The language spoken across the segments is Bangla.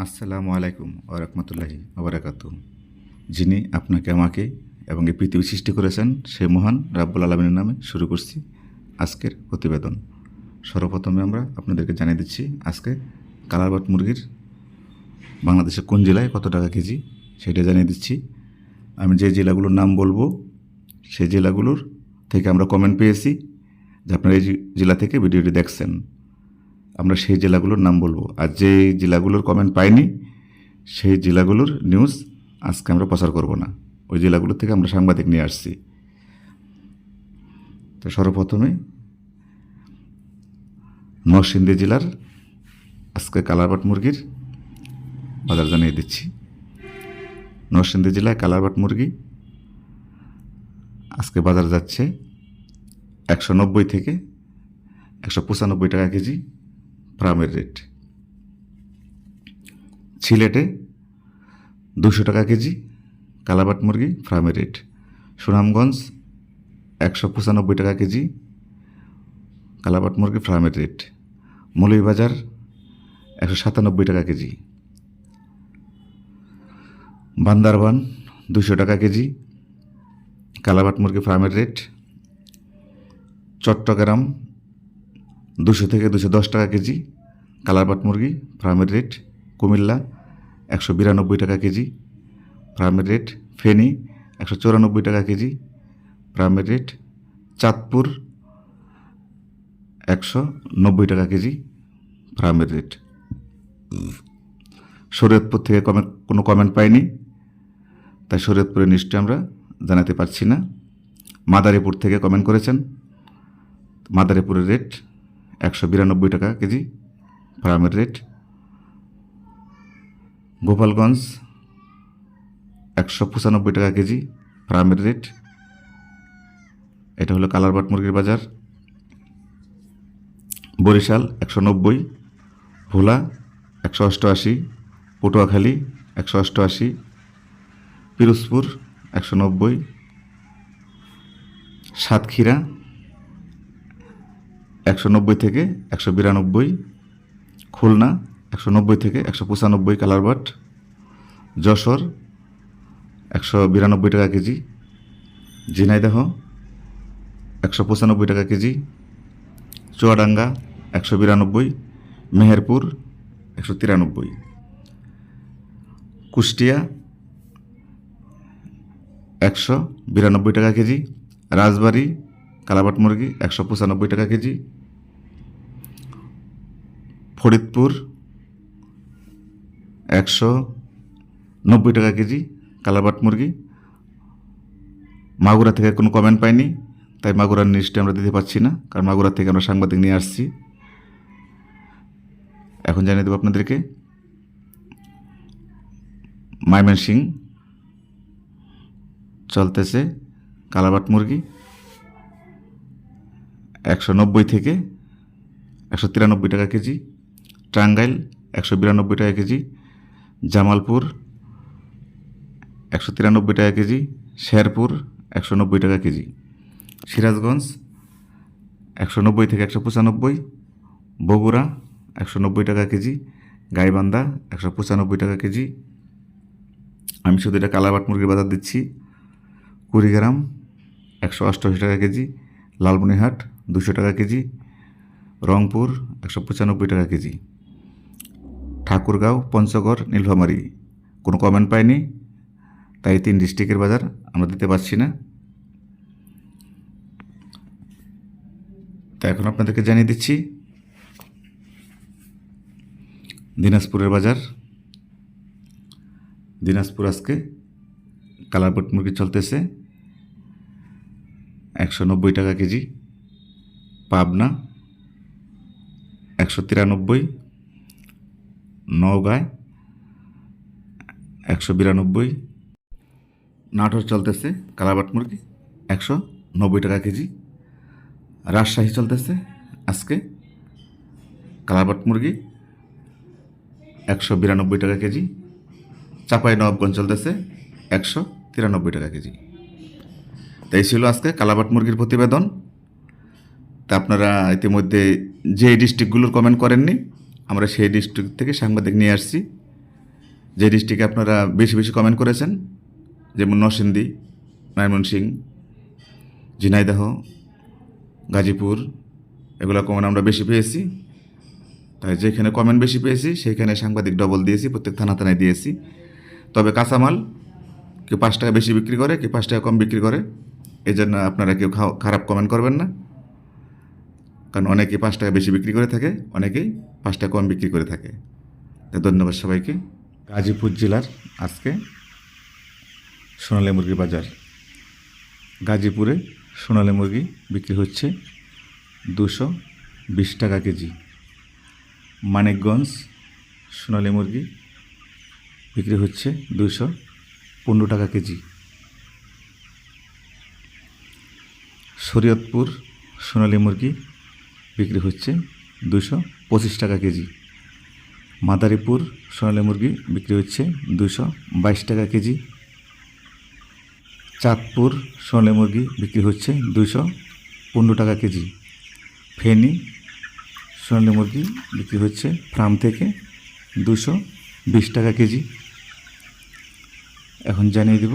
আসসালামু আলাইকুম ওয়া রাহমাতুল্লাহি ওয়া বারাকাতুহু। যিনি আপনাকে আমাকে এবং এই পৃথিবী সৃষ্টি করেছেন সেই মহান রাব্বুল আলামিনের নামে শুরু করছি আজকের প্রতিবেদন। সর্বপ্রথমে আমরা আপনাদেরকে জানিয়ে দিচ্ছি আজকে কালারবাট মুরগির বাংলাদেশের কোন জেলায় কত টাকা কেজি সেটা জানিয়ে দিচ্ছি। আমি যে জেলাগুলোর নাম বলবো সেই জেলাগুলোর থেকে আমরা কমেন্ট পেয়েছি যে আপনারা এই জেলা থেকে ভিডিওটি দেখছেন। আমরা সেই জেলাগুলোর নাম বলবো, আর যে জেলাগুলোর কমেন্ট পাইনি সেই জেলাগুলোর নিউজ আজকে আমরা প্রচার করব না। ওই জেলাগুলোর থেকে আমরা সাংবাদিক নিয়ে আসছি। তো সর্বপ্রথমে নরসিংদী জেলার আজকে কালারবাট মুরগির বাজার জানিয়ে দিচ্ছি। নরসিংদী জেলায় কালারবাট মুরগি আজকে বাজার যাচ্ছে 190 থেকে 195 টাকা কেজি ফার্মের রেট। সিলেটে 200 টাকা কেজি কালারবাট মুরগি ফার্মের রেট। সুনামগঞ্জ 195 টাকা কেজি কালারবাট মুরগি ফার্মের রেট। মৌলভীবাজার 197 টাকা কেজি। বান্দরবান 200 টাকা কেজি কালারবাট মুরগি ফার্মের রেট। চট্টগ্রাম 200 থেকে 210 টাকা কেজি কালারবাট মুরগি ফার্মের রেট। কুমিল্লা 192 টাকা কেজি ফার্মের রেট। ফেনী 194 টাকা কেজি ফার্মের রেট। চাঁদপুর 190 টাকা কেজি ফার্মের রেট। শরীয়তপুর থেকে কোনো কমেন্ট পাইনি, তাই শরীয়তপুরের নিশ্চয় আমরা জানাতে পারছি না। মাদারীপুর থেকে কমেন্ট করেছেন, মাদারীপুরের রেট 192 টাকা কেজি ফার্মের রেট। গোপালগঞ্জ 195 টাকা কেজি ফার্মের রেট। এটা হলো কালারবাট মুরগির বাজার। বরিশাল 190, ভোলা 188, পটুয়াখালী 188, পিরোজপুর 190, সাতক্ষীরা 190 থেকে 192, খুলনা 190 থেকে 195 কালারবাট। যশোর 192 টাকা কেজি। ঝিনাইদহ 195 টাকা কেজি। চুয়াডাঙ্গা 192, মেহেরপুর 193, কুষ্টিয়া 192 টাকা কেজি। রাজবাড়ী কালারবাট মুরগি 195 টাকা কেজি। ফরিদপুর 190 টাকা কেজি কালারবাট মুরগি। মাগুরা থেকে কোনো কমেন্ট পাইনি, তাই মাগুরার লিস্টে আমরা দিতে পারছি না, কারণ মাগুরা থেকে আমরা সাংবাদিক নিয়ে আসছি। এখন জানিয়ে দেবো আপনাদেরকে ময়মনসিং চলতেছে কালারবাট মুরগি 190 থেকে 193 টাকা কেজি। টাঙ্গাইল 192 টাকা কেজি। জামালপুর 193 টাকা কেজি। শেরপুর 190 টাকা কেজি। সিরাজগঞ্জ 190 থেকে 195। বগুড়া 190 টাকা কেজি। গাইবান্ধা 195 টাকা কেজি। আমি শুধু এটা কালারবাট মুরগির বাজার দিচ্ছি। কুড়িগ্রাম 188 টাকা কেজি। লালমনিরহাট 200 টাকা কেজি। রংপুর 195 টাকা কেজি। ঠাকুরগাঁও, পঞ্চগড়, নীলফামারী কোনো কমেন্ট পাইনি, তাই 3 ডিস্ট্রিক্টের বাজার আমরা দিতে পারছি না। তাই এখন আপনাদেরকে জানিয়ে দিচ্ছি দিনাজপুরের বাজার। দিনাজপুর আজকে কালারবাট মুরগি চলতেছে 190 টাকা কেজি। পাবনা 193। নওগাঁয় 192। নাটোর চলতেছে কালারবাট মুরগি 190 টাকা কেজি। রাজশাহী চলতেছে আজকে কালারবাট মুরগি 192 টাকা কেজি। চাঁপাইনবাবগঞ্জ চলতেছে 193 টাকা কেজি। তাই ছিল আজকে কালারবাট মুরগির প্রতিবেদন। তা আপনারা ইতিমধ্যে যে ডিস্ট্রিক্টগুলোর কমেন্ট করেননি, আমরা সেই ডিস্ট্রিক্ট থেকে সাংবাদিক নিয়ে আসছি। যে ডিস্ট্রিক্টে আপনারা বেশি বেশি কমেন্ট করেছেন, যেমন নরসিংদী, ময়মনসিংহ, ঝিনাইদহ, গাজীপুর, এগুলো কমেন্ট আমরা বেশি পেয়েছি। তাই যেখানে কমেন্ট বেশি পেয়েছি সেখানে সাংবাদিক ডবল দিয়েছি, প্রত্যেক থানায় দিয়েছি। তবে কাঁচামাল কেউ 5 টাকা বেশি বিক্রি করে, কেউ 5 টাকা কম বিক্রি করে, এই জন্য আপনারা কেউ খারাপ কমেন্ট করবেন না। কারণ অনেকেই 5 টাকা বেশি বিক্রি করে থাকে, অনেকেই 5 টাকা কম বিক্রি করে থাকে। তাই ধন্যবাদ সবাইকে। গাজীপুর জেলার আজকে সোনালী মুরগির বাজার। গাজীপুরে সোনালী মুরগি বিক্রি হচ্ছে 220 টাকা কেজি। মানিকগঞ্জ সোনালী মুরগি বিক্রি হচ্ছে 215 টাকা কেজি। শরীয়তপুর সোনালী মুরগি বিক্রি হচ্ছে 225 টাকা কেজি। মাদারীপুর সোনালী মুরগি বিক্রি হচ্ছে 222 টাকা কেজি। চাঁদপুর সোনালী মুরগি বিক্রি হচ্ছে 215 টাকা কেজি। ফেনী সোনালী মুরগি বিক্রি হচ্ছে ফার্ম থেকে 220 টাকা কেজি। এখন জানিয়ে দেব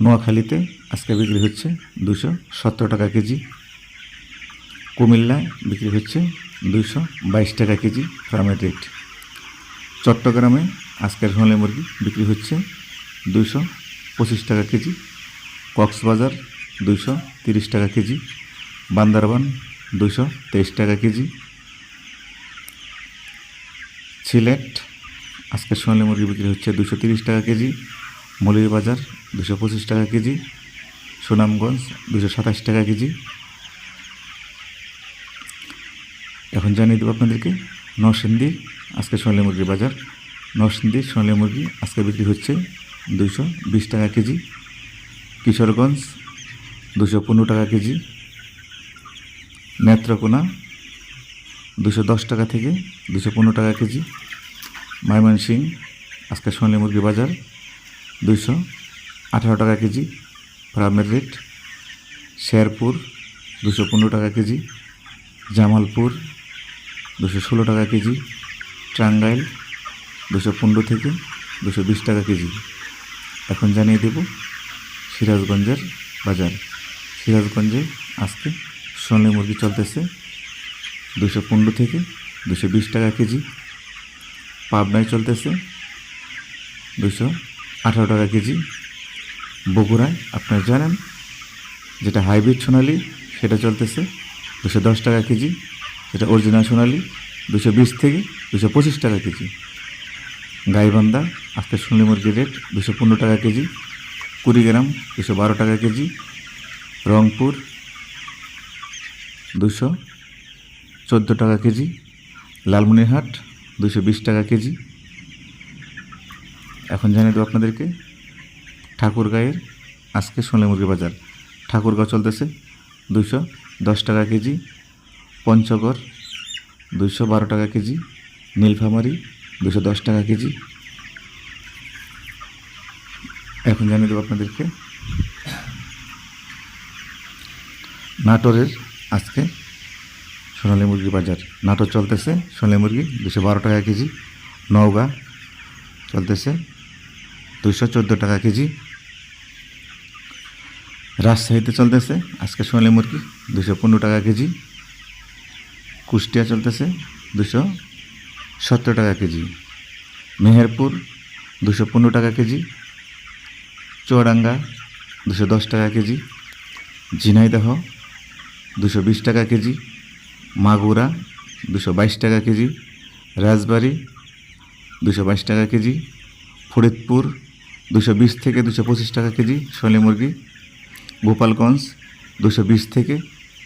নোয়াখালীতে আজকে বিক্রি হচ্ছে 217 টাকা কেজি। কুমিল্লায় বিক্রি হচ্ছে 222 টাকা কেজি ফার্মের রেট। চট্টগ্রামে আজকের সোনালী মুরগি বিক্রি হচ্ছে 225 টাকা কেজি। কক্সবাজার 230 টাকা কেজি। বান্দরবান 223 টাকা কেজি। সিলেট আজকের সোনালী মুরগি বিক্রি হচ্ছে 230 টাকা কেজি। মৌলভীবাজার 225 টাকা কেজি। সুনামগঞ্জ 227 টাকা কেজি। এখন জানিয়ে দেবো আপনাদেরকে নরসিংদী আজকে সোনালী মুরগির বাজার। নরসিংদীর সোনালী মুরগি আজকে বিক্রি হচ্ছে 220 টাকা কেজি। কিশোরগঞ্জ 215 টাকা কেজি। নেত্রকোনা 210 টাকা থেকে 215 টাকা কেজি। ময়মনসিংহ আজকে সোনালী মুরগির বাজার 218 টাকা কেজি ফার্মের রেট। শেরপুর 215 টাকা কেজি। জামালপুর 216 টাকা কেজি। টাঙ্গাইল 215 থেকে 220 টাকা কেজি। এখন জানিয়ে দেব সিরাজগঞ্জের বাজার। সিরাজগঞ্জে আজকে সোনালী মুরগি চলতেছে 215 থেকে 220 টাকা কেজি। পাবনায় চলতেছে 218 টাকা কেজি। বগুড়ায় আপনারা জানেন যেটা হাইব্রিড সোনালী সেটা চলতেছে 210 টাকা কেজি। যেটা অরিজিনাল সোনালী 220 থেকে 225 টাকা কেজি। গাইবান্ধা আজকে সোনালী মুরগির রেট 215 টাকা কেজি। কুড়িগ্রাম 212 টাকা কেজি। রংপুর 214 টাকা কেজি। লালমনিরহাট 220 টাকা কেজি। এখন জানিয়ে দেবো আপনাদেরকে ঠাকুরগাঁয়ের আজকে সোনালী মুরগির বাজার। ঠাকুরগাঁও চলতেছে 210 টাকা কেজি। পঞ্চগড় 212 টাকা কেজি। নীলফামারী 210 টাকা কেজি। এখন জানিয়ে দেবো আপনাদেরকে নাটোরের আজকে সোনালী মুরগির বাজার। নাটোর চলতেছে সোনালী মুরগি 212 টাকা কেজি। নওগাঁ চলতেছে 214 টাকা কেজি। রাজশাহীতে চলতেছে আজকে সোনালী মুরগি 215 টাকা কেজি। কুষ্টিয়া চলতেছে 217 টাকা কেজি। মেহেরপুর 215 টাকা কেজি। চুয়াডাঙ্গা 210 টাকা কেজি। ঝিনাইদহ 220 টাকা কেজি। মাগুরা 222 টাকা কেজি। রাজবাড়ী 222 টাকা কেজি। ফরিদপুর 220 থেকে 225 টাকা কেজি সোনালী মুরগি। গোপালগঞ্জ 220 থেকে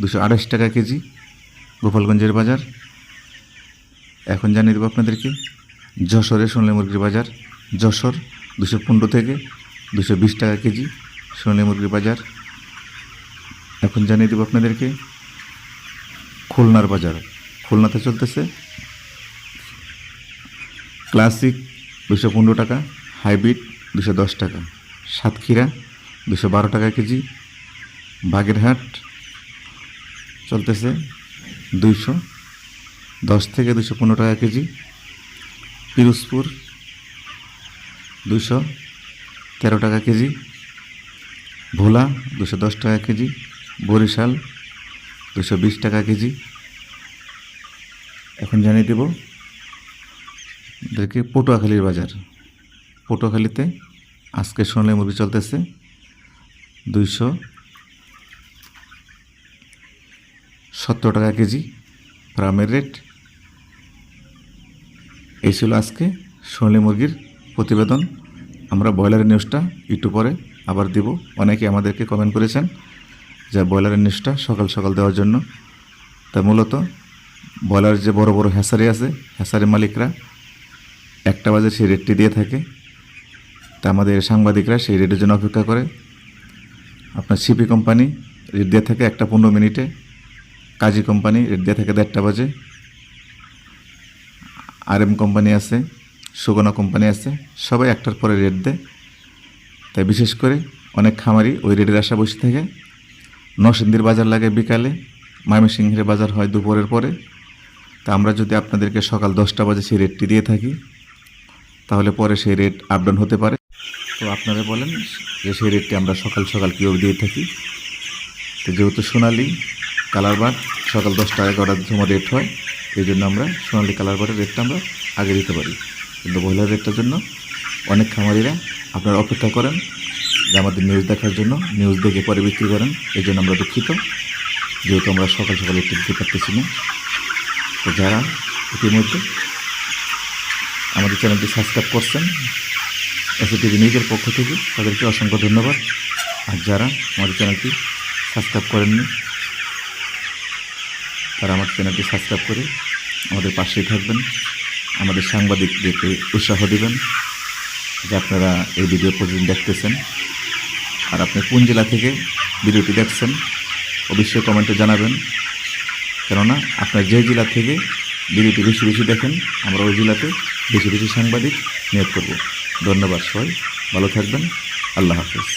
228 টাকা কেজি গোপালগঞ্জের বাজার। এখন জানিয়ে দেবো আপনাদেরকে যশোরের সোনালী মুরগির বাজার। যশোর 215 থেকে 220 টাকা কেজি সোনালী মুরগির বাজার। এখন জানিয়ে দেবো আপনাদেরকে খুলনার বাজার। খুলনাতে চলতেছে ক্লাসিক 215 টাকা, হাইব্রিড 210 টাকা। সাতক্ষীরা 212 টাকা কেজি। বাগেরহাট চলতেছে 210 থেকে 215 টাকা কেজি। পিরোজপুর 213 টাকা কেজি, ভোলা 210 টাকা কেজি, বরিশাল 220 টাকা কেজি। এখন জানিয়ে দেব এদেরকে পটুয়াখালীর বাজার। পটুয়াখালীতে আজকে সোনালী মুরগি চলতেছে 217 টাকা কেজি ফার্মের রেট। এই ছিল আজকে সোনালী মুরগির প্রতিবেদন। আমরা ব্রয়লারের নিউজটা একটু পরে আবার দিব। অনেকে আমাদেরকে কমেন্ট করেছেন যে ব্রয়লারের নিউজটা সকাল সকাল দেওয়ার জন্য। তা মূলত ব্রয়লার যে বড় বড় হ্যাসারি আছে, হ্যাসারি মালিকরা 1টা বাজে সেই রেটটি দিয়ে থাকে। তা আমাদের সাংবাদিকরা সেই রেটের জন্য অপেক্ষা করে। আপনার সিপি কোম্পানি রেট দিয়ে থাকে 1টা 15 মিনিটে, কাজী কোম্পানি রেট দিয়ে থাকে 1:30 বাজে, RM কোম্পানি আছে, সুগনা কোম্পানি আছে, সবাই 1টার পরে রেট দেয়। তাই বিশেষ করে অনেক খামারি ওই রেটের আশা বসে থাকে। নরসিংদীর বাজার লাগে বিকালে, ময়মনসিংহের বাজার হয় দুপুরের পরে। তা আমরা যদি আপনাদেরকে সকাল 10টা বাজে সেই রেটটি দিয়ে থাকি তাহলে পরে সেই রেট আপ ডাউন হতে পারে। তো আপনারা বলেন যে সেই রেটটি আমরা সকাল সকাল কীভাবে দিয়ে থাকি। তো যেহেতু সোনালি কালার বার সকাল 10টা 11টার সময় রেট হয়, এই জন্য আমরা সোনালি কালার বারের রেটটা আমরা আগে দিতে পারি। কিন্তু ব্রয়লার রেটটার জন্য অনেক খামারিরা আপনারা অপেক্ষা করেন যে আমাদের নিউজ দেখার জন্য, নিউজ দেখে পরে বিক্রি করেন। এই জন্য আমরা দুঃখিত, যেহেতু আমরা সকাল সকাল একটু দিতে পারতেছি না। তো যারা ইতিমধ্যে আমাদের চ্যানেলটি সাবস্ক্রাইব করছেন SATV নিউজের পক্ষ থেকে তাদেরকে অসংখ্য ধন্যবাদ। আর যারা আমাদের চ্যানেলটি সাবস্ক্রাইব করেননি তারা আমাদের চ্যানেলটি সাবস্ক্রাইব করে আমাদের পাশেই থাকবেন, আমাদের সাংবাদিকদেরকে উৎসাহ দিবেন যে আপনারা এই ভিডিও প্রতিদিন দেখতেছেন। আর আপনি কোন জেলা থেকে ভিডিওটি দেখছেন অবশ্যই কমেন্টে জানাবেন, কেননা আপনার যে জেলা থেকে ভিডিওটি বেশি বেশি দেখেন আমরা ওই জেলাতে বেশি বেশি সাংবাদিক নিয়োগ করব। ধন্যবাদ, সবাই ভালো থাকবেন। আল্লাহ হাফেজ।